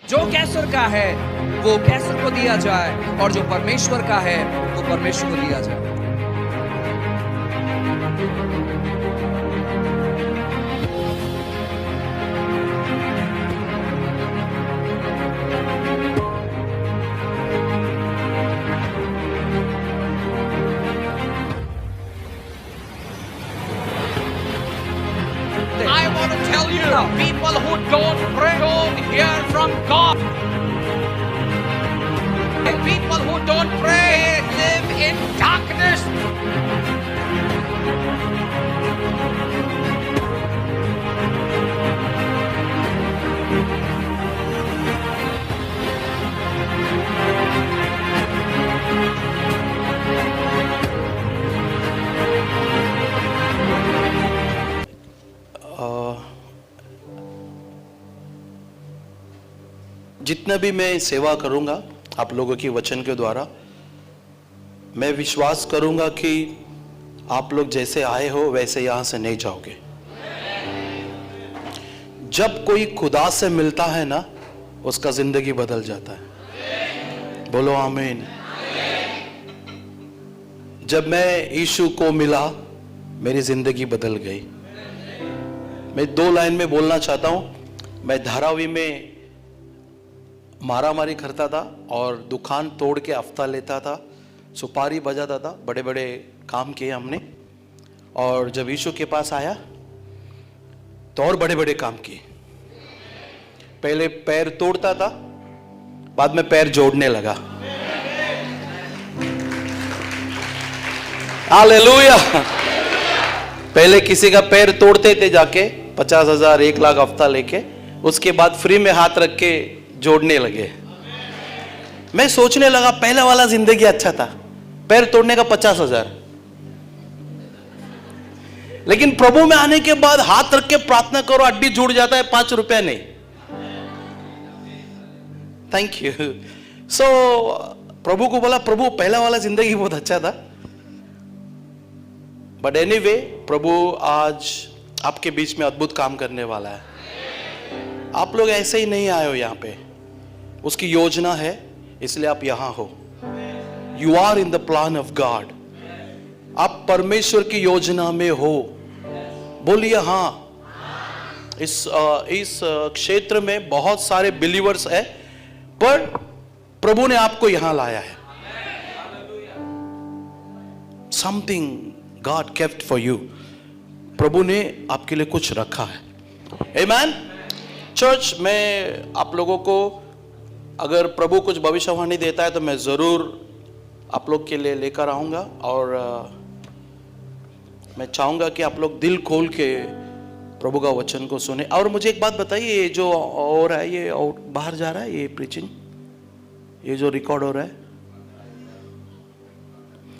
जो कैसर का है वो कैसर को दिया जाए और जो परमेश्वर का है वो परमेश्वर को दिया जाए। I want to tell you, people who don't pray don't hear from God. And people who don't pray live in darkness. जितना भी मैं सेवा करूंगा आप लोगों की वचन के द्वारा, मैं विश्वास करूंगा कि आप लोग जैसे आए हो वैसे यहां से नहीं जाओगे। जब कोई खुदा से मिलता है ना, उसका जिंदगी बदल जाता है। बोलो आमीन। जब मैं यीशु को मिला, मेरी जिंदगी बदल गई। मैं 2 लाइन में बोलना चाहता हूं। मैं धारावी में मारामारी करता था और दुकान तोड़ के हफ्ता लेता था, सुपारी बजाता था, बड़े बड़े काम किए हमने। और जब यीशु के पास आया तो और बड़े बड़े काम किए। पहले पैर तोड़ता था, बाद में पैर जोड़ने लगा। हालेलुया। पहले किसी का पैर तोड़ते थे जाके 50,000 1 लाख हफ्ता लेके, उसके बाद फ्री में हाथ रख के जोड़ने लगे। मैं सोचने लगा पहले वाला जिंदगी अच्छा था, पैर तोड़ने का 50,000। लेकिन प्रभु में आने के बाद हाथ रख के प्रार्थना करो, हड्डी जुड़ जाता है, 5 रुपया नहीं। Thank you. सो प्रभु को बोला, प्रभु पहला वाला जिंदगी बहुत अच्छा था। बट एनीवे, प्रभु आज आपके बीच में अद्भुत काम करने वाला है। आप लोग ऐसे ही नहीं आए हो यहाँ पे, उसकी योजना है, इसलिए आप यहां हो। You are in the plan of God. आप परमेश्वर की योजना में हो। बोलिए हां। इस क्षेत्र में बहुत सारे बिलीवर्स है, पर प्रभु ने आपको यहां लाया है। Something God kept for you. प्रभु ने आपके लिए कुछ रखा है। आमीन। चर्च में आप लोगों को अगर प्रभु कुछ भविष्यवाणी देता है तो मैं ज़रूर आप लोग के लिए लेकर आऊँगा। और मैं चाहूँगा कि आप लोग दिल खोल के प्रभु का वचन को सुने। और मुझे एक बात बताइए, ये जो हो रहा है, ये बाहर जा रहा है, ये प्रीचिंग, ये जो रिकॉर्ड हो रहा है?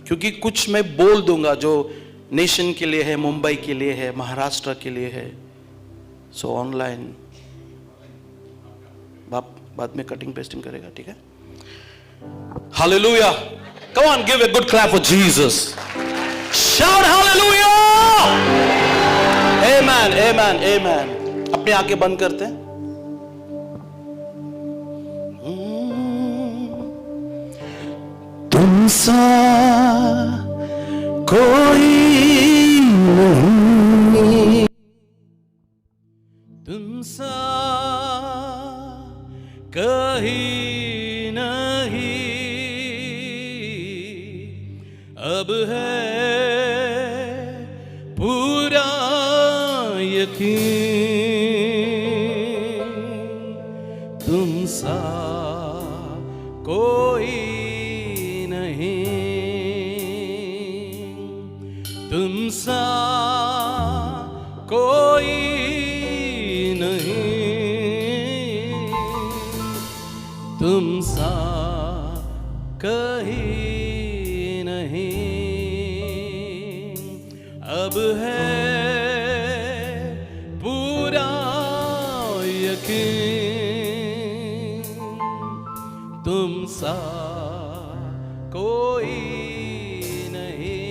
क्योंकि कुछ मैं बोल दूंगा जो नेशन के लिए है, मुंबई के लिए है, महाराष्ट्र के लिए है। सो ऑनलाइन बाद में कटिंग पेस्टिंग करेगा, ठीक है? Hallelujah. Come on, give a good clap for Jesus. Shout hallelujah. Amen, amen, amen. अपनी आंखें बंद करते हैं। तुम सा कोई नहीं, तुम सा कहीं नहीं, अब है पूरा यकीन, तुम सा कोई नहीं, तुम सा कोई नहीं, तुम सा कहीं नहीं, अब है पूरा यकीन, तुम सा कोई नहीं।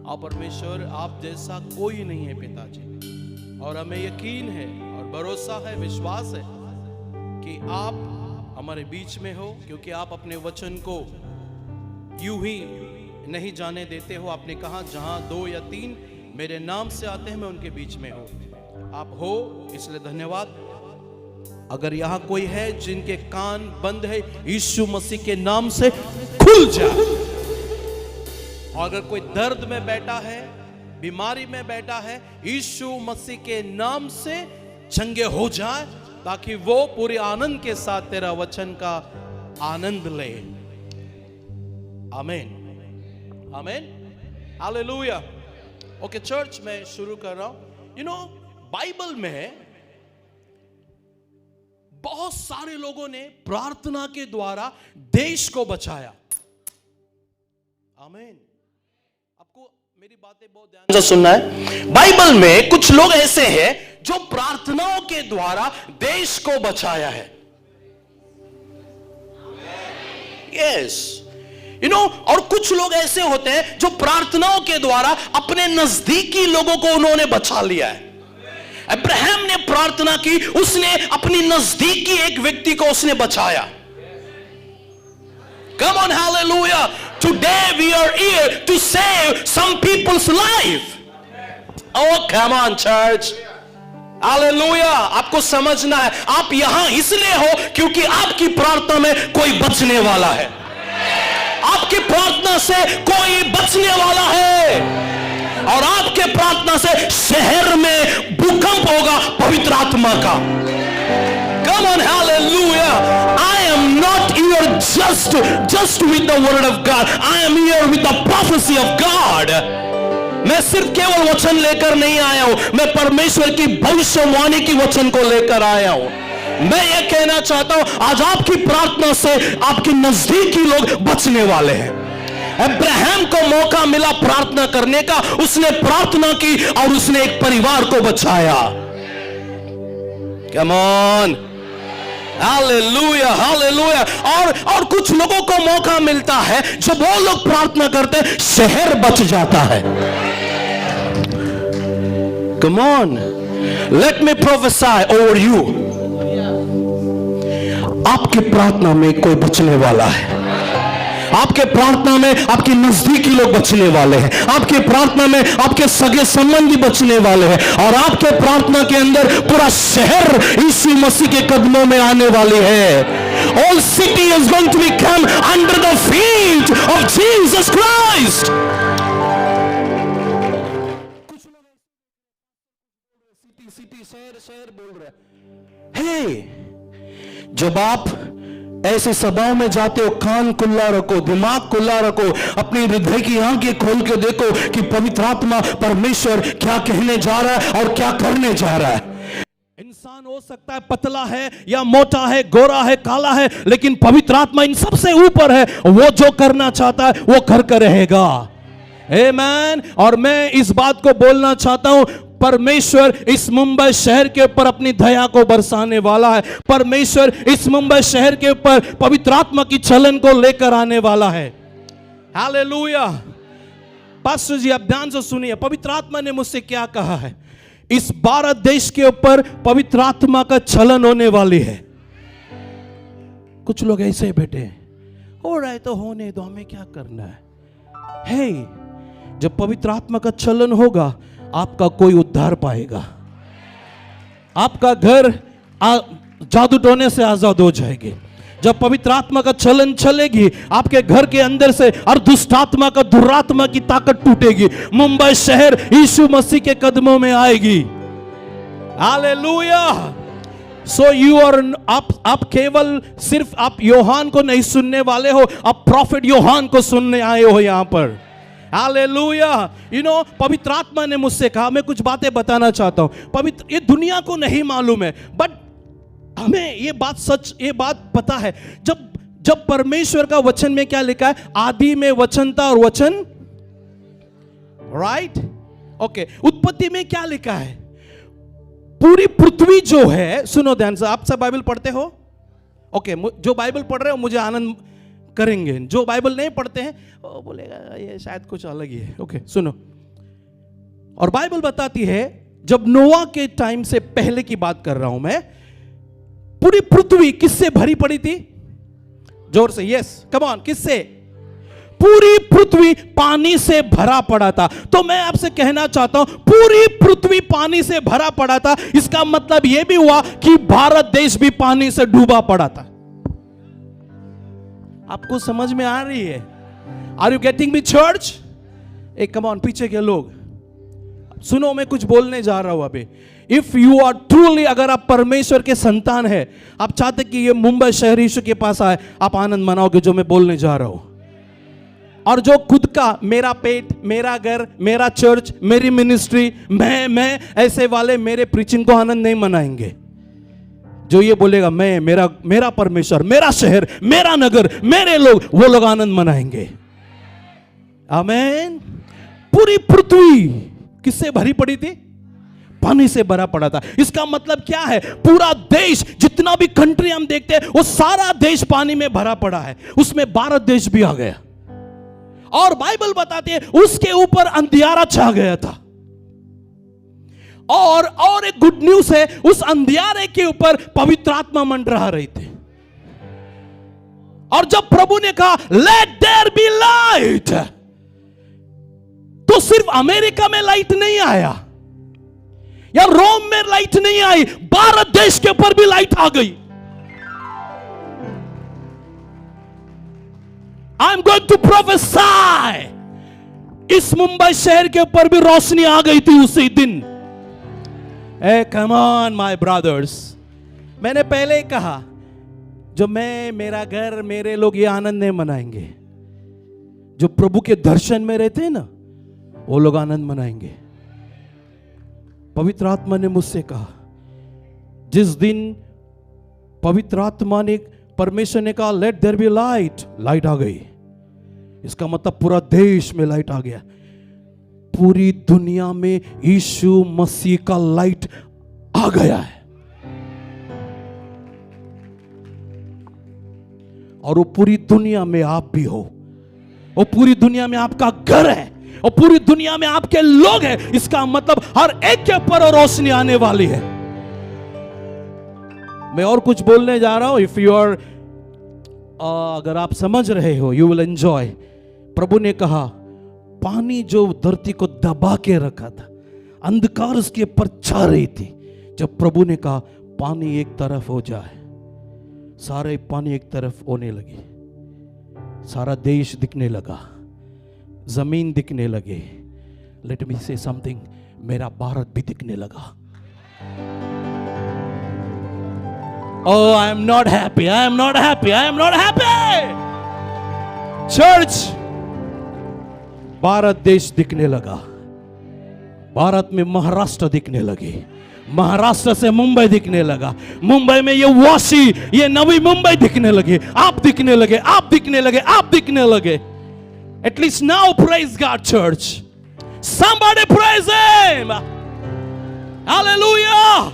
और परमेश्वर, आप जैसा कोई नहीं है पिताजी, और हमें यकीन है और भरोसा है, विश्वास है कि आप हमारे बीच में हो, क्योंकि आप अपने वचन को यूं ही नहीं जाने देते हो। आपने कहा जहां 2 या 3 मेरे नाम से आते हैं मैं उनके बीच में हो। आप हो, इसलिए धन्यवाद। अगर यहां कोई है जिनके कान बंद है, यीशु मसीह के नाम से खुल जाए। और अगर कोई दर्द में बैठा है, बीमारी में बैठा है, यीशु मसीह के नाम से चंगे हो जाए, ताकि वो पूरे आनंद के साथ तेरा वचन का आनंद ले। आमीन, आमीन, हालेलुया। ओके चर्च, मैं शुरू कर रहा हूं। बाइबल में बहुत सारे लोगों ने प्रार्थना के द्वारा देश को बचाया। आमीन। आपको मेरी बातें बहुत ध्यान से सुनना है। बाइबल में कुछ लोग ऐसे हैं जो प्रार्थनाओं के द्वारा देश को बचाया है। यस, और कुछ लोग ऐसे होते हैं जो प्रार्थनाओं के द्वारा अपने नजदीकी लोगों को उन्होंने बचा लिया है। अब्राहम ने प्रार्थना की, उसने अपनी नजदीकी एक व्यक्ति को उसने बचाया। Come on, hallelujah. Today we are here to save some people's life. Oh, come on, church. Hallelujah. आपको समझना है, आप यहां इसलिए हो क्योंकि आपकी प्रार्थना में कोई बचने वाला है। आपकी प्रार्थना से कोई बचने वाला है, और आपके प्रार्थना से शहर में भूकंप होगा पवित्र आत्मा का। Come on, hallelujah. I am not here just with the word of God. I am here with the prophecy of God. मैं सिर्फ केवल वचन लेकर नहीं आया हूं, मैं परमेश्वर की भविष्यवाणी की वचन को लेकर आया हूं। मैं ये कहना चाहता हूं, आज आपकी प्रार्थना से आपके नजदीकी लोग बचने वाले हैं। अब्राहम को मौका मिला प्रार्थना करने का, उसने प्रार्थना की और उसने एक परिवार को बचाया। Come on, hallelujah, hallelujah. और कुछ लोगों को मौका मिलता है, जब वो लोग प्रार्थना करते हैं शहर बच जाता है। Come on, let me प्रोफेसाई over you. आपकी प्रार्थना में कोई बचने वाला है। आपके प्रार्थना में आपके नजदीकी लोग बचने वाले हैं। आपके प्रार्थना में आपके सगे संबंधी बचने वाले हैं, और आपके प्रार्थना के अंदर पूरा शहर यीशु मसीह के कदमों में आने वाले हैं। All city is going to become under the feet of Jesus Christ. कुछ लोग सिटी शहर बोल रहे हैं। जब आप ऐसे सभाओं में जाते हो, कान खुला रखो, दिमाग खुला रखो, अपनी हृदय की आंखें खोल के देखो कि पवित्र आत्मा परमेश्वर क्या कहने जा रहा है और क्या करने जा रहा है। इंसान हो सकता है पतला है या मोटा है, गोरा है, काला है, लेकिन पवित्र आत्मा इन सबसे ऊपर है। वो जो करना चाहता है वो कर रहेगा। आमीन। और मैं इस बात को बोलना चाहता हूं, परमेश्वर इस मुंबई शहर के ऊपर अपनी दया को बरसाने वाला है। परमेश्वर इस मुंबई शहर के ऊपर पवित्र आत्मा की चलन को लेकर आने वाला है। हालेलुया। पास्टर जी, आप ध्यान से सुनिए, पवित्र आत्मा ने मुझसे क्या कहा है। इस भारत देश के ऊपर पवित्र आत्मा का चलन होने वाली है। कुछ लोग ऐसे बैठे हैं, हो रहा है तो होने दो, हमें क्या करना है। जब पवित्र आत्मा का चलन होगा, आपका कोई उद्धार पाएगा। आपका घर जादू टोने से आजाद हो जाएगी। जब पवित्र आत्मा का चलन चलेगी, आपके घर के अंदर से और दुष्ट आत्मा का, दुरात्मा की ताकत टूटेगी। मुंबई शहर यीशु मसीह के कदमों में आएगी। हालेलुया। सो यू आर, आप केवल सिर्फ आप योहान को नहीं सुनने वाले हो, आप प्रॉफिट योहान को सुनने आए हो यहां पर। हालेलुया। पवित्र आत्मा ने मुझसे कहा, मैं कुछ बातें बताना चाहता हूं। पवित्र, ये दुनिया को नहीं मालूम है, बट हमें ये बात पता है। जब परमेश्वर का वचन में क्या लिखा है, आदि में वचन था और वचन, राइट, ओके। उत्पत्ति में क्या लिखा है, पूरी पृथ्वी जो है, सुनो ध्यान से, आप सब बाइबल पढ़ते हो? ओके, जो बाइबल पढ़ रहे हो मुझे आनंद करेंगे। जो बाइबल नहीं पढ़ते हैं वो बोलेगा ये शायद कुछ अलग ही है। ओके, सुनो। और बाइबल बताती है जब नोआ के टाइम से पहले की बात कर रहा हूं मैं, पूरी पृथ्वी किससे भरी पड़ी थी? जोर से, यस कम ऑन, किससे? पूरी पृथ्वी पानी से भरा पड़ा था। तो मैं आपसे कहना चाहता हूं, पूरी पृथ्वी पानी से भरा पड़ा था, इसका मतलब यह भी हुआ कि भारत देश भी पानी से डूबा पड़ा था। आपको समझ में आ रही है? Are you getting me church? एक कम ऑन, पीछे के लोग सुनो, मैं कुछ बोलने जा रहा हूं अभी। इफ यू आर ट्रूली, अगर आप परमेश्वर के संतान है, आप चाहते कि ये मुंबई शहर यीशु के पास आए, आप आनंद मनाओगे जो मैं बोलने जा रहा हूं। और जो खुद का मेरा पेट, मेरा घर, मेरा चर्च, मेरी मिनिस्ट्री, मैं ऐसे वाले मेरे प्रीचिंग को आनंद नहीं मनाएंगे। जो ये बोलेगा मैं, मेरा परमेश्वर, मेरा शहर, मेरा नगर, मेरे लोग, वो लोग आनंद मनाएंगे। आमीन। पूरी पृथ्वी किससे भरी पड़ी थी? पानी से भरा पड़ा था। इसका मतलब क्या है? पूरा देश, जितना भी कंट्री हम देखते हैं, वो सारा देश पानी में भरा पड़ा है। उसमें भारत देश भी आ गया। और बाइबल बताती है उसके ऊपर अंधियारा छा गया था। और एक गुड न्यूज है, उस अंधियारे के ऊपर पवित्र आत्मा मंडरा रही थी। और जब प्रभु ने कहा लेट देयर बी लाइट, तो सिर्फ अमेरिका में लाइट नहीं आया या रोम में लाइट नहीं आई, भारत देश के ऊपर भी लाइट आ गई। I am going to prophesy, इस मुंबई शहर के ऊपर भी रोशनी आ गई थी उसी दिन। ए कम ऑन माय ब्रदर्स, मैंने पहले ही कहा, जो मैं, मेरा घर, मेरे लोग ये आनंद नहीं मनाएंगे। जो प्रभु के दर्शन में रहते हैं ना, वो लोग आनंद मनाएंगे। पवित्र आत्मा ने मुझसे कहा, जिस दिन पवित्र आत्मा ने, परमेश्वर ने कहा let there be light, light आ गई। इसका मतलब पूरा देश में लाइट आ गया। पूरी दुनिया में यीशु मसीह का लाइट आ गया है। और वो पूरी दुनिया में आप भी हो, वो पूरी दुनिया में आपका घर है, और पूरी दुनिया में आपके लोग हैं। इसका मतलब हर एक के ऊपर रोशनी आने वाली है। मैं और कुछ बोलने जा रहा हूं। इफ यू आर, अगर आप समझ रहे हो, यू विल एंजॉय। प्रभु ने कहा, पानी जो धरती को दबा के रखा था, अंधकार उसके ऊपर छा रही थी, जब प्रभु ने कहा पानी एक तरफ हो जाए, सारे पानी एक तरफ होने लगी। सारा देश दिखने लगा, जमीन दिखने लगे। लेट मी से समथिंग, मेरा भारत भी दिखने लगा। Oh, I am not happy. I am not happy. I am not happy. Church, Bharat देश दिखने लगा। भारत में महाराष्ट्र दिखने लगे, महाराष्ट्र से मुंबई दिखने लगा, मुंबई में ये वाशी, ये नवी मुंबई दिखने लगे, आप दिखने लगे, आप दिखने लगे, आप दिखने लगे। At least now, praise God, church. Somebody praise Him. Hallelujah.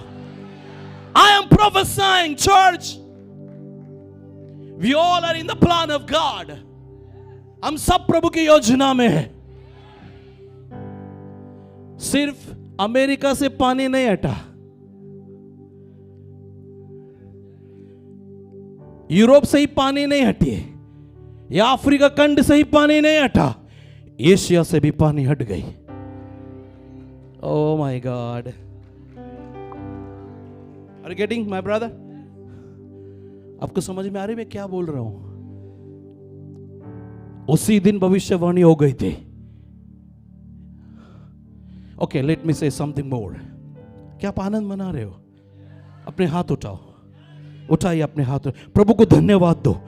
I am prophesying, church. We all are in the plan of God. हम सब प्रभु की योजना में हैं। सिर्फ अमेरिका से पानी नहीं हटा, यूरोप से ही पानी नहीं हटी, या अफ्रीका खंड से ही पानी नहीं हटा, एशिया से भी पानी हट गई। Oh my God, are you getting my brother? आपको समझ में आ रही मैं क्या बोल रहा हूं? उसी दिन भविष्यवाणी हो गई थी। ओके, लेट मी से समथिंग मोर। क्या आप आनंद मना रहे हो? अपने हाथ उठाओ, उठाइए अपने हाथ। प्रभु को धन्यवाद दो।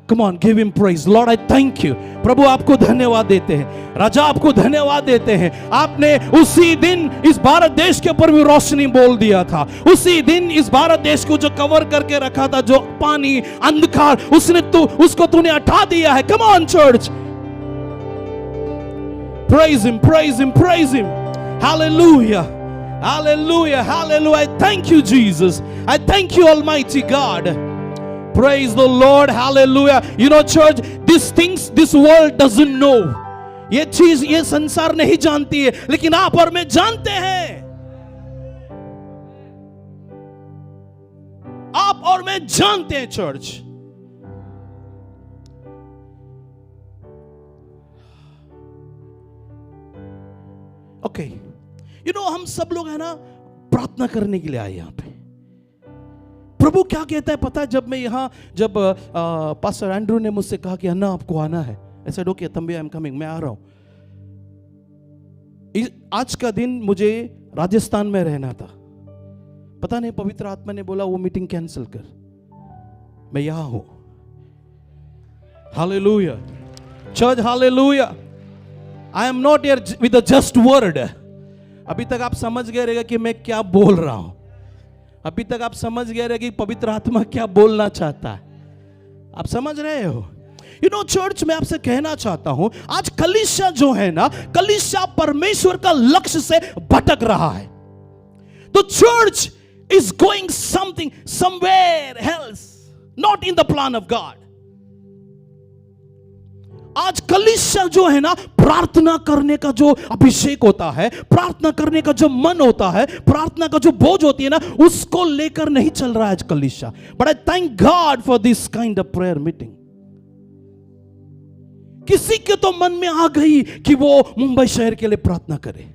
Come on, give him praise. Lord I thank you. प्रभु आपको धन्यवाद देते हैं, राजा आपको धन्यवाद देते हैं। आपने उसी दिन इस भारत देश के ऊपर भी रोशनी बोल दिया था। उसी दिन इस भारत देश को जो कवर करके रखा था, जो पानी, अंधकार, उसको तूने हटा दिया है। Come on church, praise him, praise him, praise him. Hallelujah, hallelujah, hallelujah. I thank you, Jesus. I thank you, Almighty God. Praise the Lord. Hallelujah. You know, church, these things this world doesn't know. ये चीज ये संसार नहीं जानती है, लेकिन आप और मैं जानते हैं। और मैं जानते हैं चर्च। ओके, यू नो हम सब लोग है ना प्रार्थना करने के लिए आए यहां पे। प्रभु क्या कहता है पता है? जब पास्टर एंड्रू ने मुझसे कहा कि अन्ना आपको आना है, ऐसा ओके तंबी आई एम कमिंग, मैं आ रहा हूं। आज का दिन मुझे राजस्थान में रहना था, पता नहीं पवित्र आत्मा ने बोला वो मीटिंग कैंसिल कर, मैं यहां हूं। Hallelujah church, hallelujah. I am not here with a just word. अभी तक आप समझ गए रहेगा कि मैं क्या बोल रहा हूं, अभी तक आप समझ गए रहेगा कि पवित्र आत्मा क्या बोलना चाहता है। आप समझ रहे हो? यू नो चर्च, मैं आपसे कहना चाहता हूं, आज कलीसिया जो है ना, कलीसिया परमेश्वर का लक्ष्य से भटक रहा है। तो church is going something somewhere else, not in the plan of God. आज कलीसिया जो है ना, प्रार्थना करने का जो अभिषेक होता है, प्रार्थना करने का जो मन होता है, प्रार्थना का जो बोझ होती है ना, उसको लेकर नहीं चल रहा है आज कलीसिया। But I thank God for this kind of prayer meeting. किसी के तो मन में आ गई कि वो मुंबई शहर के लिए प्रार्थना करे।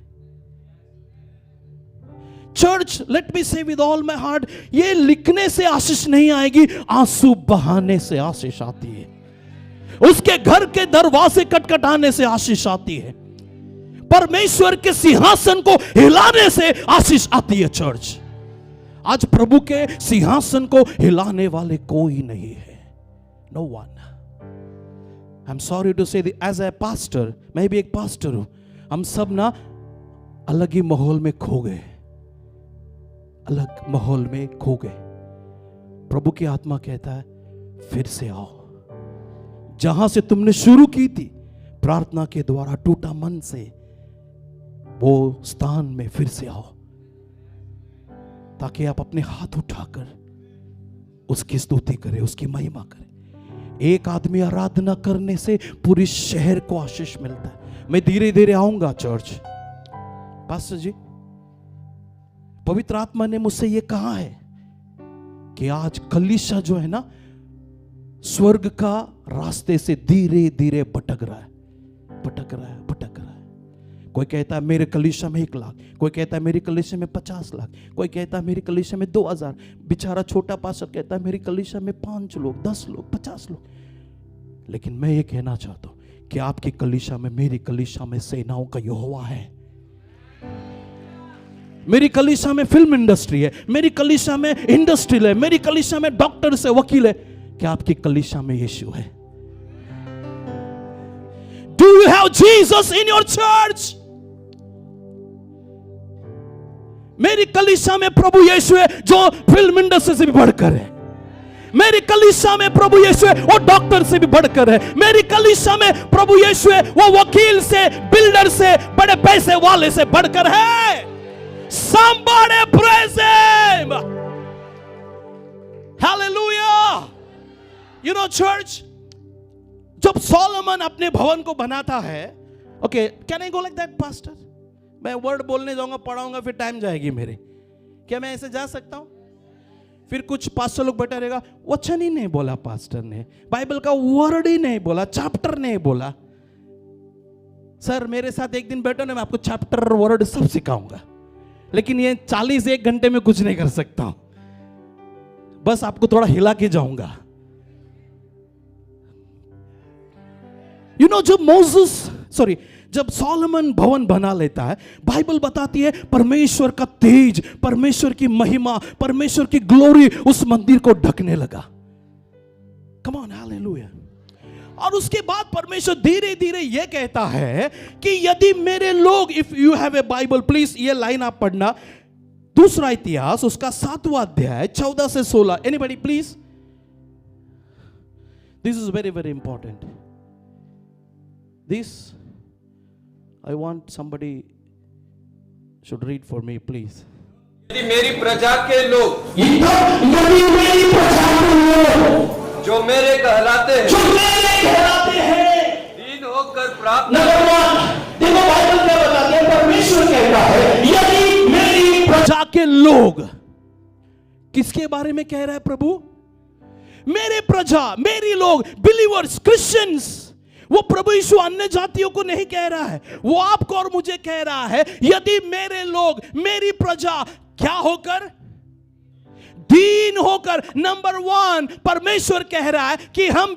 चर्च, लेट मी से विद ऑल माय हार्ट, ये लिखने से आशीष नहीं आएगी, आंसू बहाने से आशीष आती है। उसके घर के दरवाजे खटखटाने से आशीष आती है। परमेश्वर के सिंहासन को हिलाने से आशीष आती है। चर्च, आज प्रभु के सिंहासन को हिलाने वाले कोई नहीं है। No one. I am sorry to say, as a pastor, मैं भी एक पास्टर हूं, हम सब ना अलग ही माहौल में खो गए, अलग माहौल में खो गए। प्रभु की आत्मा कहता है फिर से आओ, जहां से तुमने शुरू की थी प्रार्थना के द्वारा टूटा मन से, वो स्थान में फिर से आओ, ताकि आप अपने हाथ उठाकर उसकी स्तुति करें, उसकी महिमा करें। एक आदमी आराधना करने से पूरी शहर को आशीष मिलता है। मैं धीरे धीरे आऊंगा चर्च। पास्टर जी, पवित्र आत्मा ने मुझसे ये कहा है कि आज कलीसिया जो है ना, स्वर्ग का रास्ते से धीरे धीरे भटक रहा है, भटक रहा है, भटक रहा है। कोई कहता है मेरे कलीसिया में 1 लाख, कोई कहता है मेरी कलीसिया में 50 लाख, कोई कहता है मेरी कलीसिया में 2000। बेचारा छोटा पास्टर कहता है मेरी कलीसिया में 5 लोग, 10 लोग, 50 लोग। लेकिन मैं ये कहना चाहता हूं कि आपकी कलीसिया में, मेरी कलीसिया में सेनाओं का यहोवा है। मेरी कलीसिया में फिल्म इंडस्ट्री है, मेरी कलीसिया में इंडस्ट्रियल है, मेरी कलीसिया में डॉक्टर से वकील है। क्या आपकी कलीसिया में यीशु है? Do you have Jesus in your church? मेरी कलीसिया में प्रभु यीशु है जो फिल्म इंडस्ट्री से भी बढ़कर है। मेरी कलीसिया में प्रभु यीशु है वो डॉक्टर से भी बढ़कर है। मेरी कलीसिया में प्रभु यीशु है वो वकील से, बिल्डर से, बड़े पैसे वाले से बढ़कर है। Somebody praise him. Hallelujah. You know church, जब सोलोमन अपने भवन को बनाता है, okay, can I go like that pastor? मैं वर्ड बोलने जाऊंगा, पढ़ाऊंगा, फिर टाइम जाएगी मेरे। क्या मैं ऐसे जा सकता हूं? फिर कुछ पास्टर लोग बैठा रहेगा, वचन ही नहीं बोला पास्टर ने, बाइबल का वर्ड ही नहीं बोला, चैप्टर नहीं बोला। सर मेरे साथ एक दिन बैठो ना, मैं आपको चैप्टर वर्ड सब सिखाऊंगा, लेकिन ये 41 घंटे में कुछ नहीं कर सकता हूं, बस आपको थोड़ा हिला के जाऊंगा। यू नो, जब सोलोमन भवन बना लेता है, बाइबल बताती है परमेश्वर का तेज, परमेश्वर की महिमा, परमेश्वर की ग्लोरी उस मंदिर को ढकने लगा। Come on, hallelujah. और उसके बाद परमेश्वर धीरे धीरे यह कहता है कि यदि मेरे लोग, if you have a Bible please ये लाइन आप पढ़ना, दूसरा इतिहास उसका 7वां अध्याय 14 से 16। Anybody please, this is very very important. This I want somebody should read for me, please. यदि मेरी प्रजा के लोग, जो मेरे कहलाते हैं, दीन होकर प्राप्त, देखो बाइबल क्या बताती है, परमेश्वर कहता है यदि मेरी प्रजा के लोग किसके बारे में कह रहा है प्रभु? मेरे प्रजा, मेरी लोग, बिलीवर्स, क्रिश्चियंस। वो प्रभु यीशु अन्य जातियों को नहीं कह रहा है, वो आपको और मुझे कह रहा है, यदि मेरे लोग, मेरी प्रजा क्या होकर? दीन होकर। नंबर 1, परमेश्वर कह रहा है कि हम